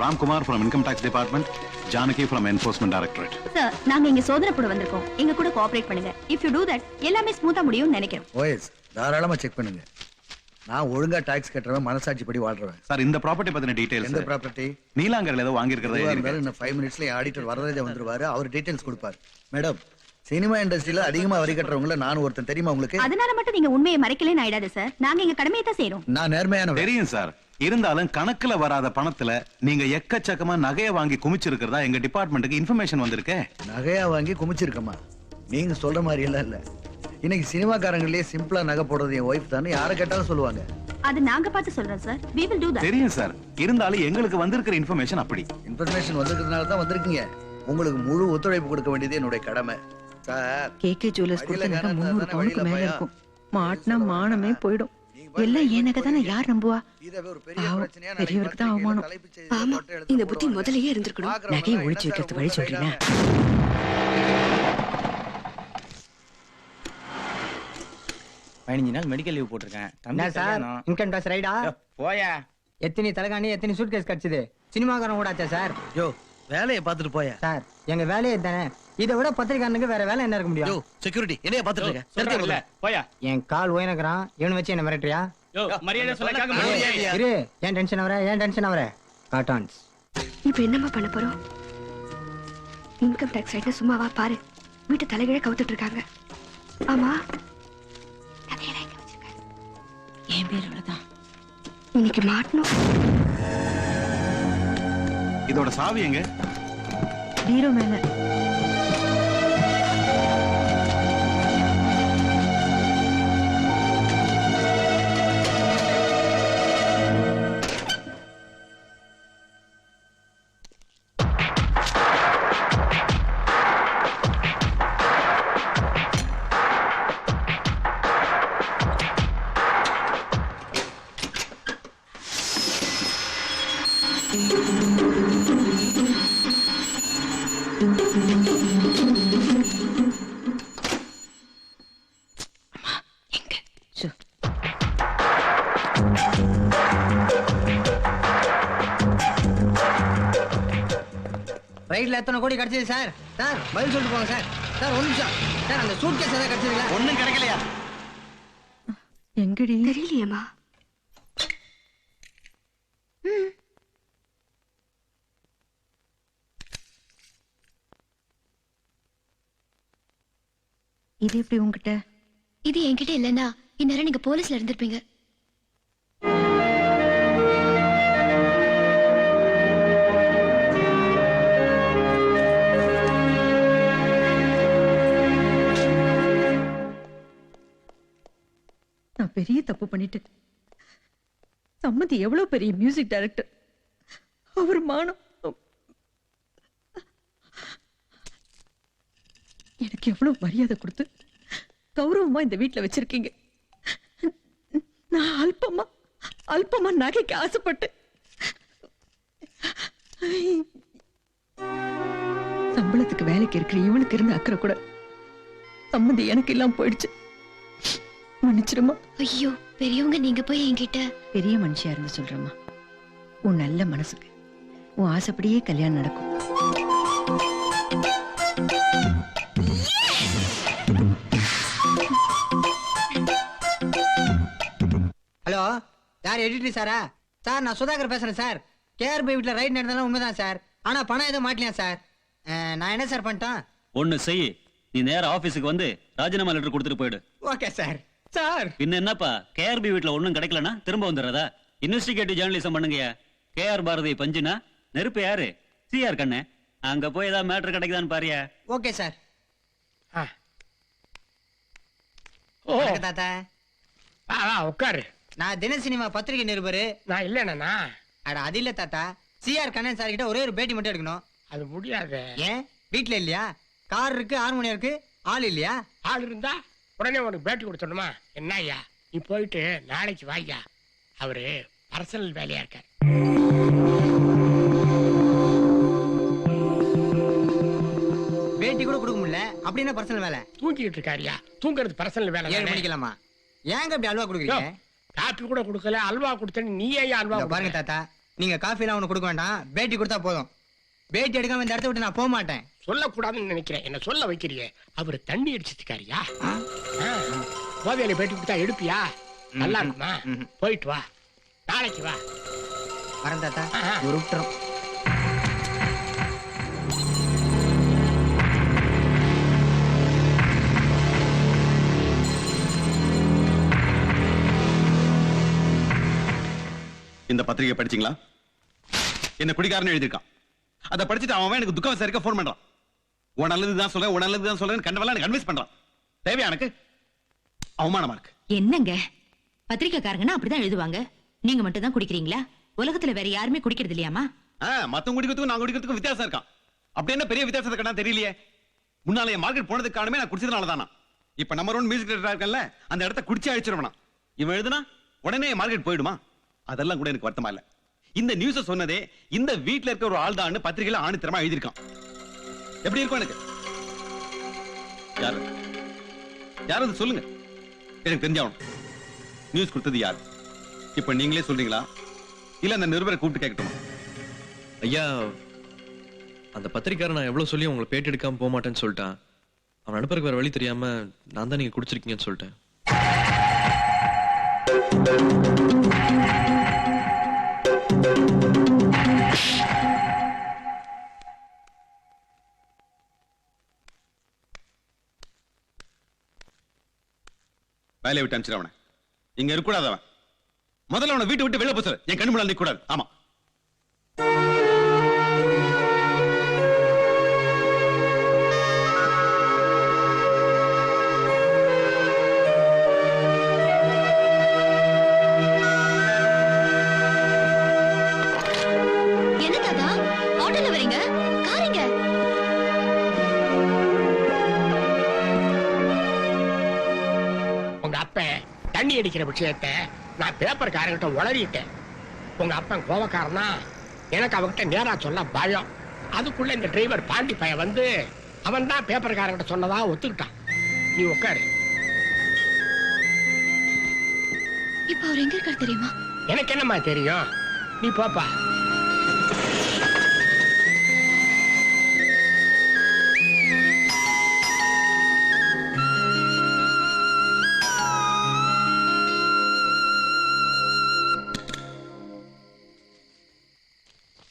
Ramkumar from Income Tax Department, Janaki from Enforcement Directorate. Sir நாங்க இங்க சோதனை போட வந்திருக்கோம். எங்க கூட கோஆபரேட் பண்ணுங்க. If you do that, எல்லாமே ஸ்மூத்தா முடியும்னு நினைக்கிறேன். ஓஎஸ் தாராளமா செக் பண்ணுங்க. நான் ஒழுங்கா டாக்ஸ் கட்டறவன், மனசாட்சிப்படி வாழ்றவன். சார் இந்த ப்ராப்பர்ட்டி பத்தின டீடைல்ஸ். எந்த ப்ராப்பர்ட்டி? நீலாங்கர்ல ஏதோ வாங்கி இருக்கிறது. இன்னும் 5 மினிட்ஸ்ல ஆடிட்டர் வரதே வந்துருவாரு. அவர் டீடைல்ஸ் கொடுப்பார். மேடம், சினிமா இண்டஸ்ட்ரியில அதிகமா வரி கட்டறவங்கள நான் ஒருத்தன், தெரியுமா உங்களுக்கு? அதனால மட்டும் நீங்க உண்மையை மறைக்கலன்னு ஆயிடாது சார். நாங்க எங்க கடமையை தான் செய்றோம். நான் நேர்மையானவன். தெரியும் சார். இருந்தாலும் கணக்குல வராத பணத்துல நீங்க எக்கச்சக்கமா நகையை வாங்கி குமிச்சிருக்கிறதா எங்க டிபார்ட்மெண்ட்டுக்கு இன்ஃபர்மேஷன் வந்திருக்கு. நகையா வாங்கி குமிச்சிருக்கமா? நீங்க சொல்ற மாதிரி எல்லாம் இல்ல. இன்னைக்கு சினிமாக்காரங்களே சிம்பிளா நகை போடுறது என் ஒய்ஃப் தானே, யாரை கேட்டாலும் சொல்லுவாங்க. அது நாங்க பார்த்து சொல்றோம் sir. We will do that. தெரியும் சார். இருந்தாலும் எங்களுக்கு வந்திருக்கிற இன்ஃபர்மேஷன் அப்படி. இன்ஃபர்மேஷன் வந்திருக்கிறதுனால தான் வந்திருக்கீங்க. உங்களுக்கு முழு ஒத்துழைப்பு கொடுக்க வேண்டியது என்னுடைய கடமை. சார், கேகே ஜுவல்லர்ஸ் கொடுத்தா 300 பவுனுக்கு மேல இருக்கும். மாட்டினா மானமே போயிடும். எல்லாம் ஏனக்க தானே யார் நம்புவா? பெரியவருக்கு தான் அவமானம். ஆமா, இந்த புத்தி முதல்லயே இருந்திருக்கணும். நகையை ஒழிச்சு வைக்கிறது வழி சொல்றீங்க. 15 நாள் மெடிக்கல் லீவ் போட்டிருக்கேன். இன்கம் டாக்ஸ் ரைடா? போயா. எத்தனை தலைகாணி எத்தனை சூட்கேஸ் கிடைச்சது? சினிமாக்காரன் கூட ஆச்சா சார்? யோ, வேலையை பார்த்துட்டு போயா. சார், எங்க வேலையே தானே. இதை விட பத்திரிக்காரனுக்கு வேற வேலை என்ன இருக்க முடியும்? யோ, செக்யூரிட்டி என்னைய பார்த்துட்டு இருக்க. போயா. என் கால் ஓயினக்கிறான். இவனை வச்சு என்ன மிரட்டுறியா? யோ, மரியாதை சொல்ல கேட்க மாட்டேன். இரு, ஏன் டென்ஷன் ஆவற? ஏன் டென்ஷன் ஆவற? காட்டான்ஸ். இப்ப என்னமா பண்ண போறோம்? இன்கம் டாக்ஸ் ரைட்ல சும்மாவா பாரு. வீட்டு தலைகீழ கவுத்துட்டு இருக்காங்க. ஆமா, என் பேர் அவ்வளவுதான். இன்னைக்கு மாட்டணும். இதோட சாவி எங்க? பீரோ மேல. ரைட்ல எத்தனை கோடி கிடைச்சது சார்? சார், பதில் சொல்லிட்டு போங்க சார். சார், ஒரு நிமிஷம் சார். அந்த சூட்கேஸ் ஏதாவது கிடைச்சதுங்களா? ஒண்ணும் கிடைக்கலையா? எங்கடி? தெரியலையேம்மா. இது எப்படி உங்ககிட்ட? இது என்கிட்ட இல்லைன்னா இந்நேரம் நீங்க போலீஸ்ல இருந்திருப்பீங்க. நான் பெரிய தப்பு பண்ணிட்டேன். சம்மதி எவ்வளவு பெரிய மியூசிக் டைரக்டர். அவர் மானம் எனக்கு எவ்வளவு மரியாதை கொடுத்து கௌரவமா இந்த வீட்டுல வச்சிருக்கீங்க. நான் அல்பமா நகைக்கு ஆசைப்பட்டு சம்பளத்துக்கு வேலைக்கு இருக்கிற இவனுக்கு இருந்த அக்கறை கூட சம்மதி எனக்கு இல்லாம போயிடுச்சு. மன்னிச்சிருமா. ஐயோ, பெரியவங்க நீங்க போய் என்கிட்ட. பெரிய மனுஷியா இருந்து சொல்றமா, உன் நல்ல மனசுக்கு உன் ஆசைப்படியே கல்யாணம் நடக்கும். ஹலோ, யார்? எடிட்டர் சாரா? சார், நான் சுதாகர் பேசுறேன் சார். கேஆர்பி வீட்டுல ரைட் நடந்தாலும் உண்மைதான் சார். ஆனா பணம் எதுவும் மாட்டலையா சார்? நான் என்ன சார் பண்ணிட்டேன்? ஒண்ணு செய். நீ நேர ஆபீஸுக்கு வந்து ராஜினாமா லெட்டர் கொடுத்துட்டு போயிடு. Okay sir. சார், பின்ன என்னப்பா, கேஆர்பி வீட்டுல ஒண்ணும் கிடைக்கலனா திரும்ப வந்துடுறதா? இன்வெஸ்டிகேட்டிவ் ஜேர்னலிசம் பண்ணுங்கயா. கேஆர் பாரதி பஞ்சுனா நெருப்பு யாரு? சிஆர் கண்ணு. அங்க போய் ஏதாவது மேட்டர் கிடைக்குதான்னு பாரியா. Okay sir. தாத்தா உட்காரு. நான் தின சினிமா பத்திரிகை நிருபரு. நான் இல்லைண்ணா. அட, அது இல்ல தாத்தா. சிஆர் கண்ணன் சார் கிட்ட ஒரே ஒரு பேட்டி மட்டும் எடுக்கணும். அது முடியாது. ஏன்? வீட்டுல இல்லையா? கார் இருக்கு, ஹார்மோனியம் இருக்கு, ஆள் இல்லையா? ஆள் இருந்தா உடனே உனக்கு பேட்டி கொடுத்துடணுமா? என்ன ஐயா, நீ போயிட்டு நாளைக்கு வாய்யா. அவரு பர்சனல் வேலையா இருக்காரு. பேட்டி கூட கொடுக்க முடியல. அப்படி என்ன பர்சனல் வேலை? தூங்கிட்டு இருக்காருயா. தூங்குறது பர்சனல் வேலை. 7 மணிக்கலாமா? ஏங்க அப்படி அல்வா கொடுக்குறீங்க? காப்பி கூட கொடுக்கல, அல்வா கொடுத்தேன்னு நீ ஏன் அல்வா பாருங்க தாத்தா, நீங்க காஃபிலாம் அவனுக்கு கொடுக்க வேண்டாம், பேட்டி கொடுத்தா போதும். பேட்டி எடுக்காம இந்த இடத்த விட்டு நான் போக மாட்டேன். சொல்லக்கூடாதுன்னு நினைக்கிறேன், என்ன சொல்ல வைக்கிறியே. அவரு தண்ணி அடிச்சிருக்காரியா? போதையில பேட்டி கொடுத்தா எடுப்பியா? நல்லா இருக்குமா? போயிட்டு வா, நாளைக்கு வா. வரேன் தாத்தா, ஒரு விட்டுறோம். இந்த பத்திரிகை படிச்சீங்களா? என்ன குடிகாரன்னு எழுதியிருக்கான். அதை படிச்சுட்டு அவன் எனக்கு துக்கம் விசாரிக்க போன் பண்றான். உன் நல்லதுதான் சொல்றேன், உன் நல்லதுதான் சொல்றேன், கண்டவெல்லாம் கன்வின்ஸ் பண்றான். தேவையா எனக்கு? அவமானமா இருக்கு. என்னங்க பத்திரிக்கைக்காரங்கன்னா அப்படிதான் எழுதுவாங்க. நீங்க மட்டும் தான் குடிக்கிறீங்களா? உலகத்துல வேற யாருமே குடிக்கிறது இல்லையாமா? மத்தவங்க குடிக்கிறதுக்கும் நான் குடிக்கிறதுக்கும் வித்தியாசம் இருக்கான். அப்படி என்ன பெரிய வித்தியாசத்தை கண்டா தெரியலையே. முன்னால என் மார்க்கெட் போனதுக்கு காரணமே நான் குடிச்சதுனால தானா. இப்ப நம்பர் 1 மியூசிக் டைரக்டரா இருக்கேன்ல, அந்த இடத்த குடிச்சு அழிச்சிருவனா. இவன் எழுதுனா உடனே மார்க்கெட் போயிடுமா? அதெல்லாம் கூட எனக்கு வருத்தமா இல்ல. இந்த நியூஸ சொன்னதே இந்த வீட்ல இருக்க ஒரு ஆள் தான் பத்திரிகையில ஆணித்தரமா எழுதியிருக்கான். எப்படி இருக்கும் எனக்கு? யாரு யாரு சொல்லுங்க, எனக்கு தெரிஞ்சாகணும். நியூஸ் கொடுத்தது யாரு? இப்ப நீங்களே சொல்றீங்களா இல்ல அந்த நிருபரை கூப்பிட்டு கேட்கட்டுமா? ஐயா, அந்த பத்திரிக்காரன் நான் எவ்வளவு சொல்லி உங்களை பேட்டி எடுக்காம போக மாட்டேன்னு சொல்லிட்டான். அவன் அனுப்புறதுக்கு வேற வழி தெரியாம நான் தான் நீங்க குடிச்சிருக்கீங்கன்னு சொல்லிட்டேன். வேலையை விட்டு அனுப்பிச்சிட அவனை. இங்க இருக்கக்கூடாது அவன். முதல்ல அவனை வீட்டை விட்டு வெளில போச்சு. என் கண்ணு முன்னாடி நிக்க கூடாது. ஆமா. என்ன தாத்தா ஆட்டோல வரீங்க? காரிங்க. உங்க அப்பன் தண்ணி அடிக்கிற விஷயத்த நான் பேப்பர்காரங்கிட்ட உளறிட்டேன். உங்க அப்பன் கோவக்காரனா, எனக்கு அவங்கிட்ட நேரா சொல்ல பயம். அதுக்குள்ள இந்த டிரைவர் பாண்டி பையன் வந்து அவன் தான் பேப்பர்காரங்கிட்ட சொன்னதா ஒத்துக்கிட்டான். நீ உட்காரு. இப்ப அவர் எங்க இருக்காரு தெரியுமா? எனக்கு என்னம்மா தெரியும், நீ போப்பா.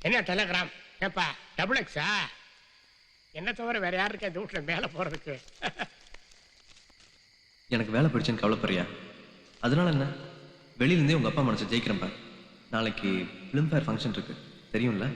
என்ன டெலிகிராம்? ஏப்பா டபுள் எக்ஸா? என்ன தவிர வேற யாரு இருக்கா இந்த வீட்டுல மேல போறதுக்கு? எனக்கு வேலை போயிடுச்சுன்னு கவலைப்படுறியா? அதனால என்ன, வெளியில இருந்தே உங்க அப்பா மனசை ஜெயிக்கிறேன் பார். நாளைக்கு பிலிம்பேர் ஃபங்க்ஷன் இருக்கு தெரியும்ல?